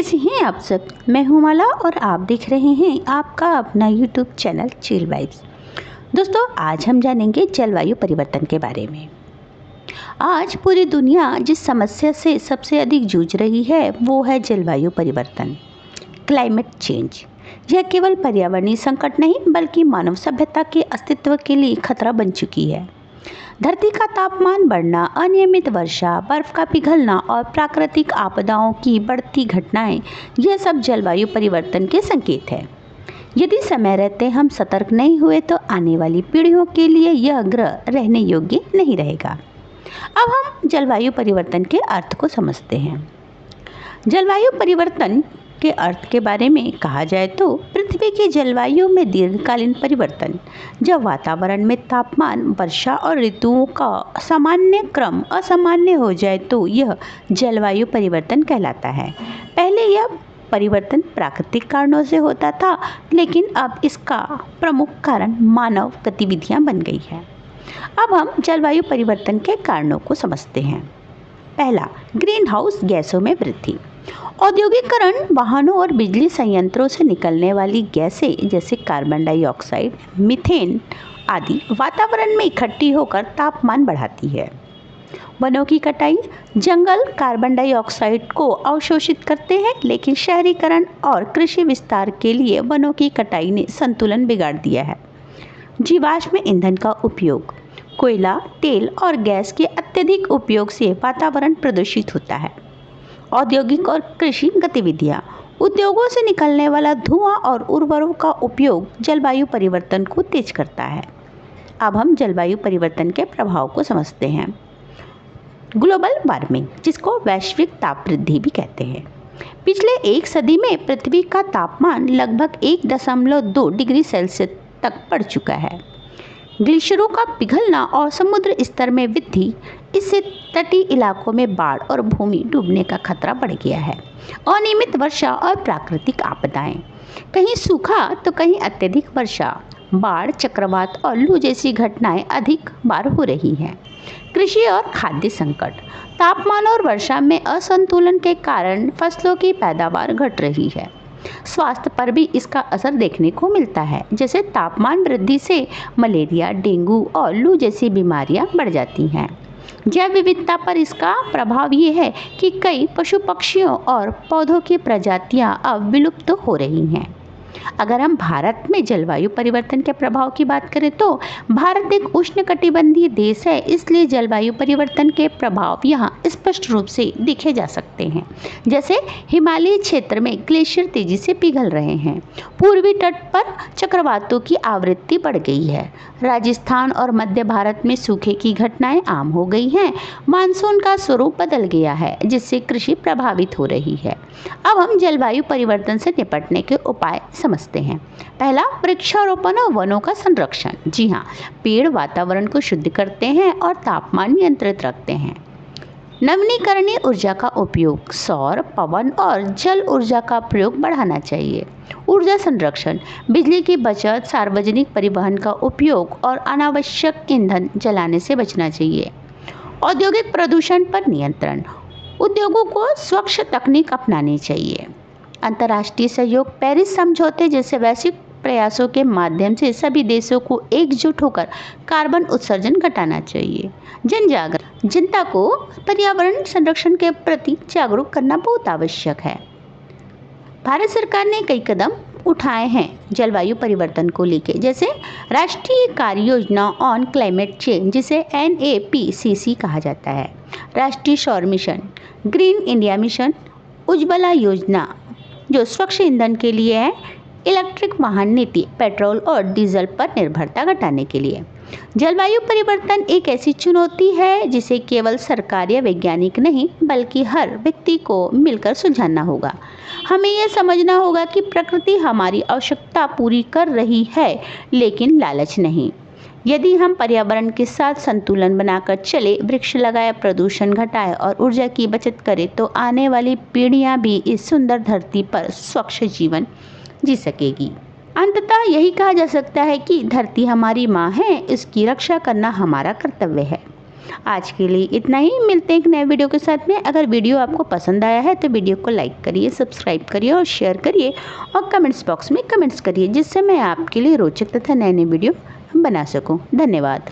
कैसे हैं आप सब। मैं हूं माला और आप देख रहे हैं आपका अपना यूट्यूब चैनल चिल वाइब्स। दोस्तों, आज हम जानेंगे जलवायु परिवर्तन के बारे में। आज पूरी दुनिया जिस समस्या से सबसे अधिक जूझ रही है वो है जलवायु परिवर्तन, क्लाइमेट चेंज। यह केवल पर्यावरणीय संकट नहीं बल्कि मानव सभ्यता के अस्तित्व के लिए खतरा बन चुकी है। धरती का तापमान बढ़ना, अनियमित वर्षा, बर्फ का पिघलना और प्राकृतिक आपदाओं की बढ़ती घटनाएं, यह सब जलवायु परिवर्तन के संकेत है। यदि समय रहते हम सतर्क नहीं हुए तो आने वाली पीढ़ियों के लिए यह ग्रह रहने योग्य नहीं रहेगा। अब हम जलवायु परिवर्तन के अर्थ को समझते हैं। जलवायु परिवर्तन के अर्थ के बारे में कहा जाए तो पृथ्वी की जलवायु में दीर्घकालीन परिवर्तन, जब वातावरण में तापमान, वर्षा और ऋतुओं का सामान्य क्रम असामान्य हो जाए तो यह जलवायु परिवर्तन कहलाता है। पहले यह परिवर्तन प्राकृतिक कारणों से होता था, लेकिन अब इसका प्रमुख कारण मानव गतिविधियां बन गई है। अब हम जलवायु परिवर्तन के कारणों को समझते हैं। पहला, ग्रीन हाउस गैसों में वृद्धि। औद्योगिकरण, वाहनों और बिजली संयंत्रों से निकलने वाली गैसें जैसे कार्बन डाइऑक्साइड, मीथेन आदि वातावरण में इकट्ठी होकर तापमान बढ़ाती है। वनों की कटाई, जंगल कार्बन डाइऑक्साइड को अवशोषित करते हैं, लेकिन शहरीकरण और कृषि विस्तार के लिए वनों की कटाई ने संतुलन बिगाड़ दिया है। जीवाश्म ईंधन का उपयोग, कोयला, तेल और गैस के अत्यधिक उपयोग से वातावरण प्रदूषित होता है। औद्योगिक और कृषि गतिविधियां, उद्योगों से निकलने वाला धुआं और उर्वरकों का उपयोग जलवायु परिवर्तन को तेज करता है। अब हम जलवायु परिवर्तन के प्रभाव को समझते हैं। ग्लोबल वार्मिंग, जिसको वैश्विक ताप वृद्धि भी कहते हैं। पिछले एक सदी में पृथ्वी का तापमान लगभग 1.2 डिग्री सेल्सियस तक बढ़ चुका है। ग्लेशियरों का पिघलना और समुद्र स्तर में वृद्धि, इससे तटीय इलाकों में बाढ़ और भूमि डूबने का खतरा बढ़ गया है। अनियमित वर्षा और प्राकृतिक आपदाएं, कहीं सूखा तो कहीं अत्यधिक वर्षा, बाढ़, चक्रवात और लू जैसी घटनाएं अधिक बार हो रही हैं। कृषि और खाद्य संकट, तापमान और वर्षा में असंतुलन के कारण फसलों की पैदावार घट रही है। स्वास्थ्य पर भी इसका असर देखने को मिलता है, जैसे तापमान वृद्धि से मलेरिया, डेंगू और लू जैसी बीमारियां बढ़ जाती हैं। जैव विविधता पर इसका प्रभाव ये है कि कई पशु पक्षियों और पौधों की प्रजातियां अब विलुप्त हो रही हैं। अगर हम भारत में जलवायु परिवर्तन के प्रभाव की बात करें तो भारत एक उष्णकटिबंधीय देश है, इसलिए जलवायु परिवर्तन के प्रभाव यहाँ स्पष्ट रूप से देखे जा सकते हैं। जैसे हिमालयी क्षेत्र में ग्लेशियर तेजी से पिघल रहे हैं, पूर्वी तट पर चक्रवातों की आवृत्ति बढ़ गई है, राजस्थान और मध्य भारत में सूखे की घटनाएं आम हो गई हैं, मानसून का स्वरूप बदल गया है, जिससे कृषि प्रभावित हो रही है। अब हम जलवायु परिवर्तन से निपटने के उपाय समझते हैं। पहला, वृक्षारोपण और वनों का संरक्षण। जी हाँ, पेड़ वातावरण को शुद्ध करते हैं और तापमान नियंत्रित रखते हैं। नवीकरणीय ऊर्जा का उपयोग, सौर, पवन और जल ऊर्जा का प्रयोग बढ़ाना चाहिए। ऊर्जा संरक्षण, बिजली की बचत, सार्वजनिक परिवहन का उपयोग और अनावश्यक ईंधन जलाने से बचना चाहिए। औद्योगिक प्रदूषण पर नियंत्रण, उद्योगों को स्वच्छ तकनीक अपनानी चाहिए। अंतर्राष्ट्रीय सहयोग, पेरिस समझौते जैसे वैश्विक प्रयासों के माध्यम से सभी देशों को एकजुट होकर कार्बन उत्सर्जन घटाना चाहिए। जन जागरण, जनता को पर्यावरण संरक्षण के प्रति जागरूक करना बहुत आवश्यक है। भारत सरकार ने कई कदम उठाए हैं जलवायु परिवर्तन को लेकर, जैसे राष्ट्रीय कार्य योजना ऑन क्लाइमेट चेंज, जिसे NAPCC कहा जाता है, राष्ट्रीय सौर mission, green India mission, Ujjwala योजना जो स्वच्छ ईंधन के लिए है, इलेक्ट्रिक वाहन नीति, पेट्रोल और डीजल पर निर्भरता घटाने के लिए। जलवायु परिवर्तन एक ऐसी चुनौती है जिसे केवल सरकार या वैज्ञानिक नहीं बल्कि हर व्यक्ति को मिलकर सुलझाना होगा। हमें यह समझना होगा कि प्रकृति हमारी आवश्यकता पूरी कर रही है, लेकिन लालच नहीं। यदि हम पर्यावरण के साथ संतुलन बनाकर चले, वृक्ष लगाए, प्रदूषण घटाए और ऊर्जा की बचत करें तो आने वाली पीढ़ियां भी इस सुंदर धरती पर स्वच्छ जीवन जी सकेगी। अंततः यही कहा जा सकता है कि धरती हमारी माँ है, इसकी रक्षा करना हमारा कर्तव्य है। आज के लिए इतना ही, मिलते हैं एक नए वीडियो के साथ में। अगर वीडियो आपको पसंद आया है तो वीडियो को लाइक करिए, सब्सक्राइब करिए और शेयर करिए और कमेंट्स बॉक्स में कमेंट्स करिए, जिससे मैं आपके लिए रोचक तथा नए नए वीडियो बना सकूं। धन्यवाद।